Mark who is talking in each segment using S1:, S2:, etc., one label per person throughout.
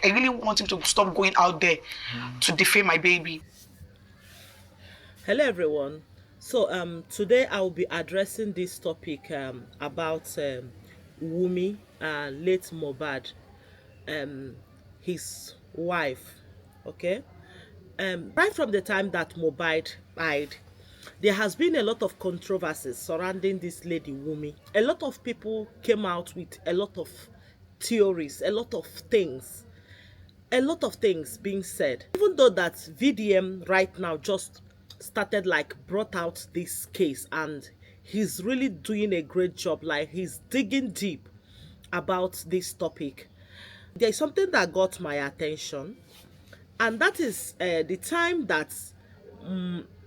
S1: I really want him to stop going out there to defame my baby.
S2: Hello everyone. So today I will be addressing this topic about Wumi, late Mobad, his wife. Okay. Right from the time that Mobad died, there has been a lot of controversies surrounding this lady Wumi. A lot of people came out with a lot of theories, a lot of things being said. Even though that VDM right now just started like brought out this case, and he's really doing a great job, like he's digging deep about this topic. There is something that got my attention, and that is the time that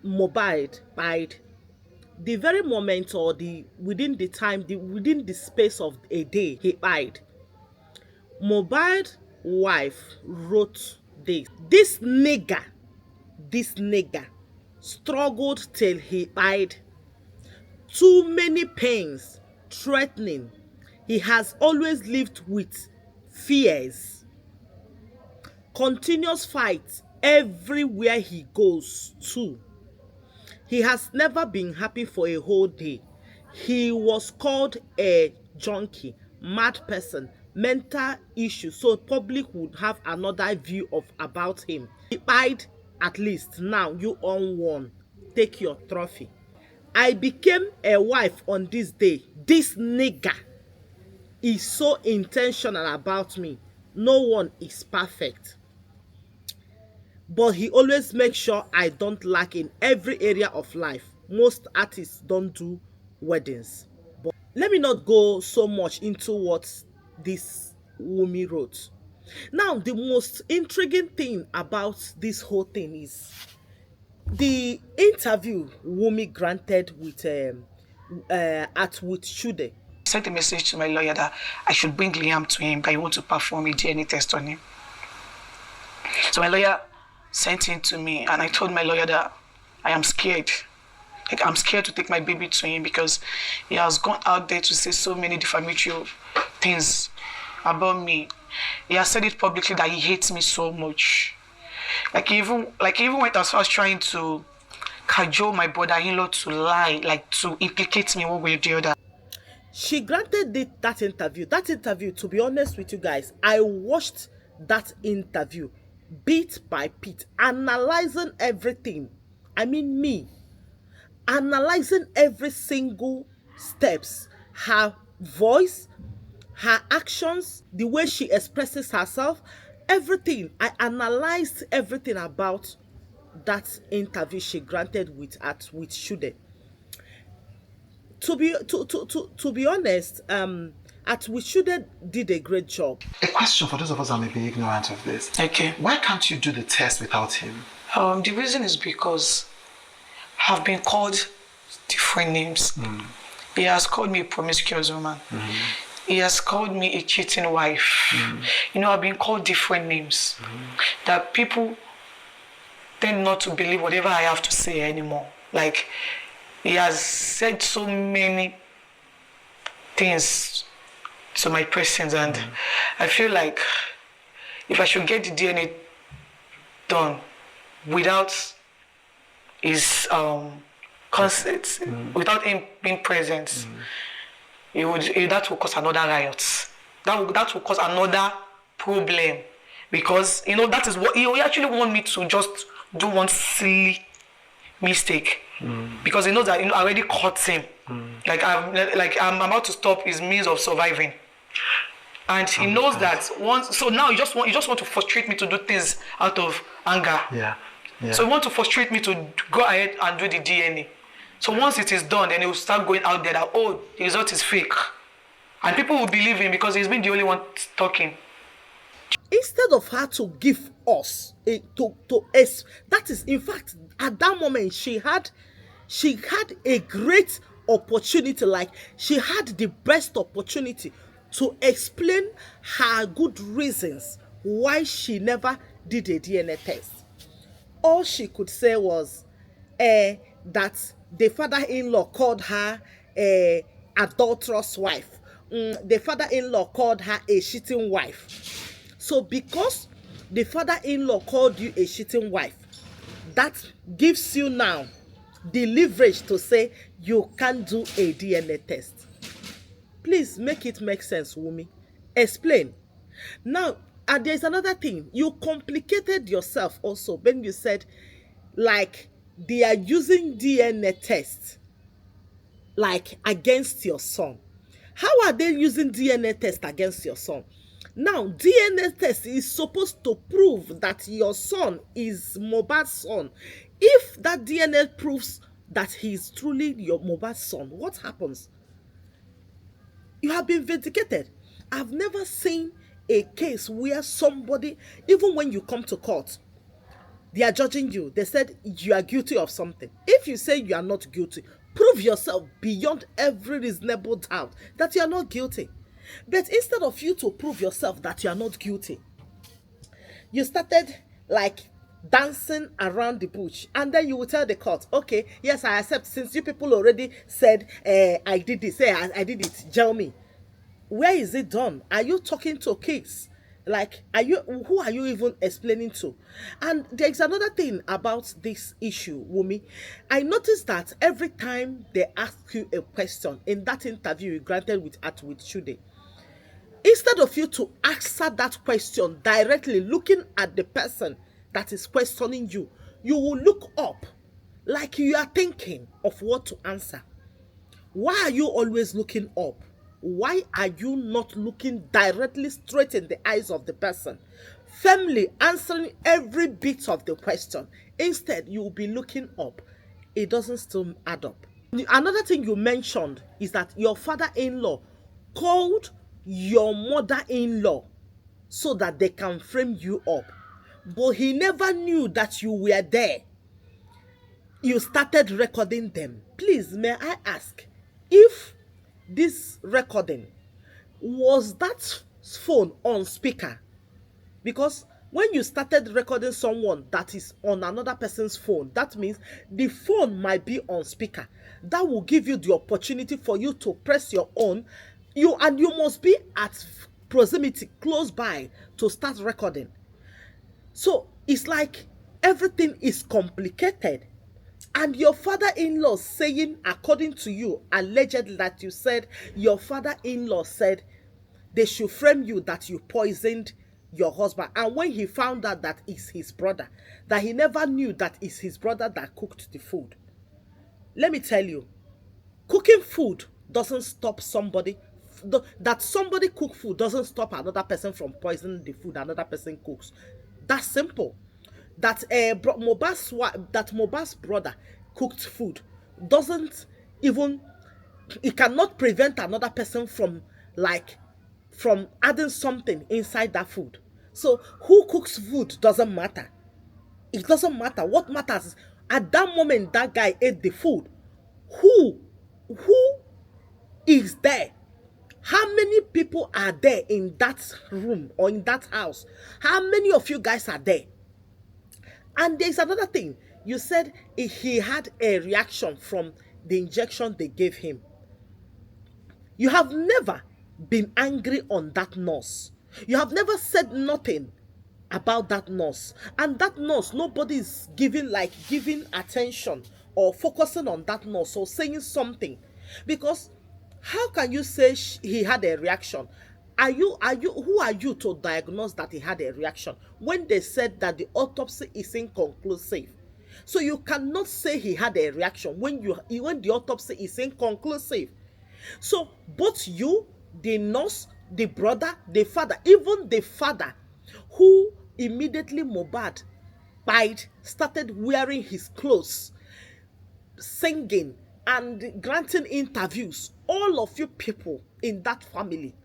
S2: Mobad died. The very moment, or the within the time, within the space of a day he died, Mohbad wife wrote this. This nigger struggled till he died. Too many pains, threatening. He has always lived with fears. Continuous fights everywhere he goes to. He has never been happy for a whole day. He was called a junkie, mad person, mental issue, so public would have another view of about him. He died. At least now you own one. Take your trophy. I became a wife on this day. This nigger is so intentional about me. No one is perfect, but he always makes sure I don't lack in every area of life. Most artists don't do weddings. But let me not go so much into what this Wumi wrote. Now, the most intriguing thing about this whole thing is the interview Wumi granted with Shude.
S1: I sent a message to my lawyer that I should bring Liam to him, that I want to perform a DNA test on him. So my lawyer sent him to me, and I told my lawyer that I am scared. Like, I'm scared to take my baby to him because he has gone out there to say so many defamatory things about me. He has said it publicly that he hates me so much. He even went as far as trying to cajole my brother-in-law to lie, like to implicate me one way or the other.
S2: She granted that interview. That interview, to be honest with you guys, I watched that interview bit by bit, analyzing everything. I mean, me analyzing every single steps, her voice, her actions, the way she expresses herself, everything. I analyzed everything about that interview she granted with Shude. To be honest, at which Shude did a great job.
S3: A question for those of us that may be ignorant of this.
S1: Okay.
S3: Why can't you do the test without him?
S1: The reason is because I've been called different names. He has called me a promiscuous woman. He has called me a cheating wife. I've been called different names that people tend not to believe whatever I have to say anymore. Like, he has said so many things to my persons, and I feel like if I should get the DNA done without his consent, without him being present, that will cause another riot. That will cause another problem, because that is what he actually want me to just do, one silly mistake, because he knows that I already caught him. I'm about to stop his means of surviving, and he knows that once. So now you just want to frustrate me to do things out of anger.
S3: Yeah.
S1: So you want to frustrate me to go ahead and do the DNA. So once it is done, then he will start going out there that, oh, the result is fake, and people will believe him because he's been the only one talking.
S2: Instead of her to give us that is, in fact, at that moment she had a great opportunity, like she had the best opportunity to explain her good reasons why she never did a DNA test. All she could say was that the father-in-law called her a adulterous wife. The father-in-law called her a cheating wife. So because the father-in-law called you a cheating wife, that gives you now the leverage to say you can't do a DNA test. Please make it make sense, Wumi. Explain. Now, and there's another thing. You complicated yourself also when you said, like, they are using DNA tests, like, against your son. How are they using DNA test against your son? Now, DNA test is supposed to prove that your son is Mobad's son. If that DNA proves that he is truly your Mobad's son, what happens? You have been vindicated. I've never seen a case where somebody, even when you come to court, they are judging you. They said you are guilty of something. If you say you are not guilty, prove yourself beyond every reasonable doubt that you are not guilty. But instead of you to prove yourself that you are not guilty, you started like dancing around the bush, and then you will tell the court, okay, yes, I accept, since you people already said I did this, I did it, tell me. Where is it done? Are you talking to kids? Like, who are you even explaining to? And there's another thing about this issue, Wumi. I noticed that every time they ask you a question in that interview you granted with Chude, instead of you to answer that question directly looking at the person that is questioning you, you will look up like you are thinking of what to answer. Why are you always looking up? Why are you not looking directly straight in the eyes of the person, firmly answering every bit of the question? Instead, you will be looking up. It doesn't still add up. Another thing you mentioned is that your father-in-law called your mother-in-law so that they can frame you up. But he never knew that you were there. You started recording them. Please, may I ask, if this recording, was that phone on speaker? Because when you started recording someone that is on another person's phone, that means the phone might be on speaker. That will give you the opportunity for you to press your own. You must be at proximity, close by, to start recording. So it's like everything is complicated. And your father-in-law saying, according to you, allegedly, that you said your father-in-law said they should frame you that you poisoned your husband. And when he found out that it's his brother, that he never knew that it's his brother that cooked the food. Let me tell you, cooking food doesn't stop somebody. That somebody cook food doesn't stop another person from poisoning the food another person cooks. That's simple. That Mobad's brother cooked food doesn't even, it cannot prevent another person from adding something inside that food. So who cooks food doesn't matter. It doesn't matter. What matters is at that moment that guy ate the food, who is there? How many people are there in that room or in that house? How many of you guys are there? And there's another thing. You said he had a reaction from the injection they gave him. You have never been angry on that nurse. You have never said nothing about that nurse. And that nurse, nobody is giving attention or focusing on that nurse or saying something. Because how can you say he had a reaction? Who are you to diagnose that he had a reaction when they said that the autopsy is inconclusive? So you cannot say he had a reaction when the autopsy is inconclusive. So both you, the nurse, the brother, the father, even the father, who immediately Mobad started wearing his clothes, singing and granting interviews, all of you people in that family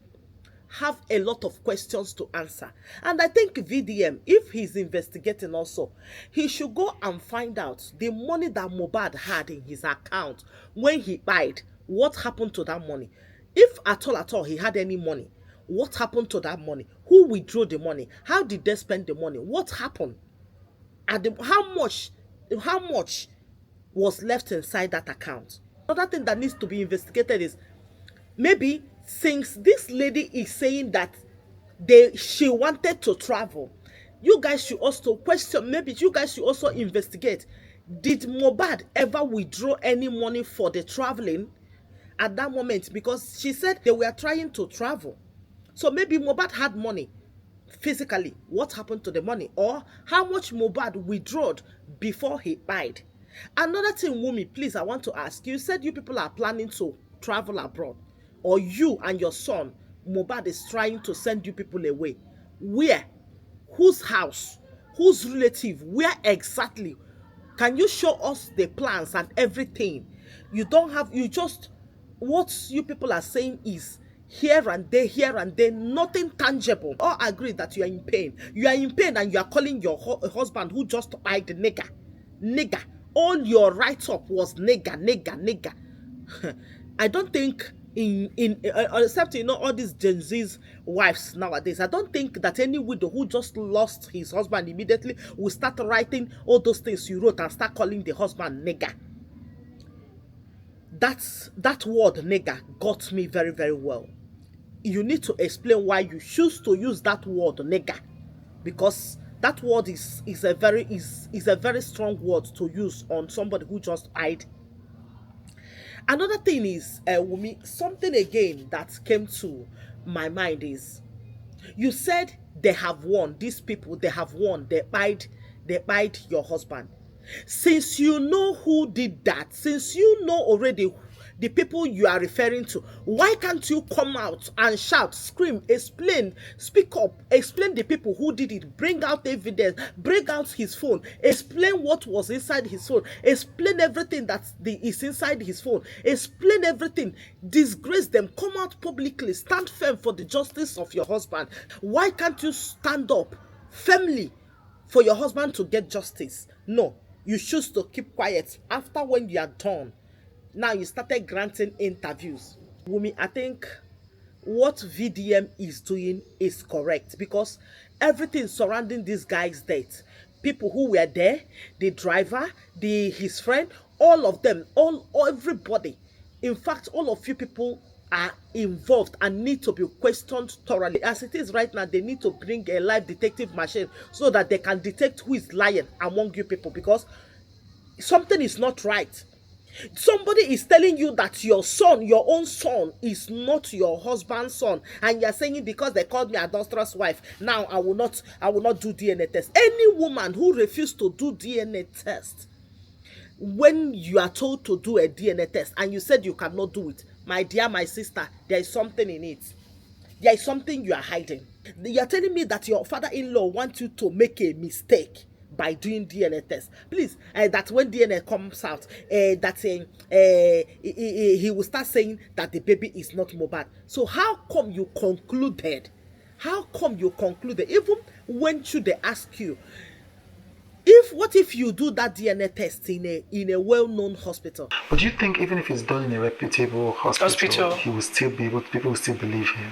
S2: have a lot of questions to answer. And I think VDM, if he's investigating also, he should go and find out the money that Mobad had in his account when he died. What happened to that money? If at all he had any money, what happened to that money? Who withdrew the money? How did they spend the money? What happened? How much was left inside that account? Another thing that needs to be investigated is, maybe since this lady is saying that She wanted to travel. You guys should also question, maybe you guys should also investigate. Did Mobad ever withdraw any money for the traveling at that moment? Because she said they were trying to travel. So maybe Mobad had money physically. What happened to the money? Or how much Mobad withdrew before he died? Another thing, Wumi, please, I want to ask. You said you people are planning to travel abroad. Or you and your son, Mobad, is trying to send you people away. Where? Whose house? Whose relative? Where exactly? Can you show us the plans and everything? You don't have, you just, what you people are saying is here and there, nothing tangible. All agree that you are in pain. You are in pain and you are calling your husband who just died nigger. Nigger. All your write-up was nigger. I don't think except all these Gen Z's wives nowadays, I don't think that any widow who just lost his husband immediately will start writing all those things you wrote and start calling the husband nigger. That word nigger got me very, very well. You need to explain why you choose to use that word nigger, because that word is a very strong word to use on somebody who just died. Another thing is, Wumi, something again that came to my mind is, you said they have won. These people, they have won. They buyed your husband. Since you know who did that, since you know already the people you are referring to, why can't you come out and shout, scream, explain, speak up, explain the people who did it, bring out evidence, bring out his phone, explain what was inside his phone, explain everything that is inside his phone, explain everything, disgrace them, come out publicly, stand firm for the justice of your husband. Why can't you stand up firmly for your husband to get justice? No, you choose to keep quiet. After when you are done, now you started granting interviews. Wumi, I think what VDM is doing is correct, because everything surrounding this guy's death, people who were there, the driver, his friend, all of them, everybody, in fact, all of you people are involved and need to be questioned thoroughly. As it is right now, they need to bring a live detective machine so that they can detect who is lying among you people, because something is not right. Somebody is telling you that your son, your own son, is not your husband's son, and you're saying because they called me adulterous wife, now I will not do DNA test. Any woman who refused to do DNA test, when you are told to do a DNA test and you said you cannot do it, my dear, my sister, there is something in it. There is something you are hiding. You are telling me that your father-in-law wants you to make a mistake by doing DNA test. Please, that when DNA comes out, he will start saying that the baby is not Mobad. So how come you concluded? Even when should they ask you? What if you do that DNA test in a well-known hospital?
S3: But do you think even if it's done in a reputable hospital, he will still be able, people will still believe him?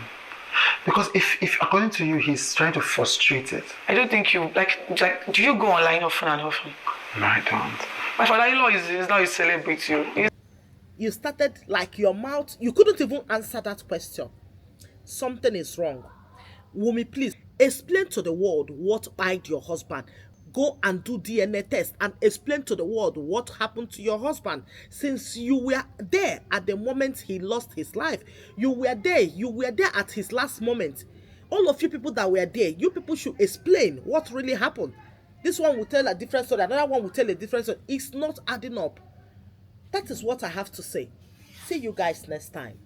S3: Because if according to you, he's trying to frustrate it.
S1: I don't think you like. Do you go online often and often?
S3: No, I don't.
S1: My father-in-law is now a celebrity.
S2: You started like your mouth. You couldn't even answer that question. Something is wrong. Wumi, please explain to the world what died your husband. Go and do DNA test and explain to the world what happened to your husband, since you were there at the moment he lost his life. You were there at his last moment. All of you people that were there, you people should explain what really happened. This one will tell a different story, another one will tell a different story. It's not adding up. That is what I have to say. See you guys next time.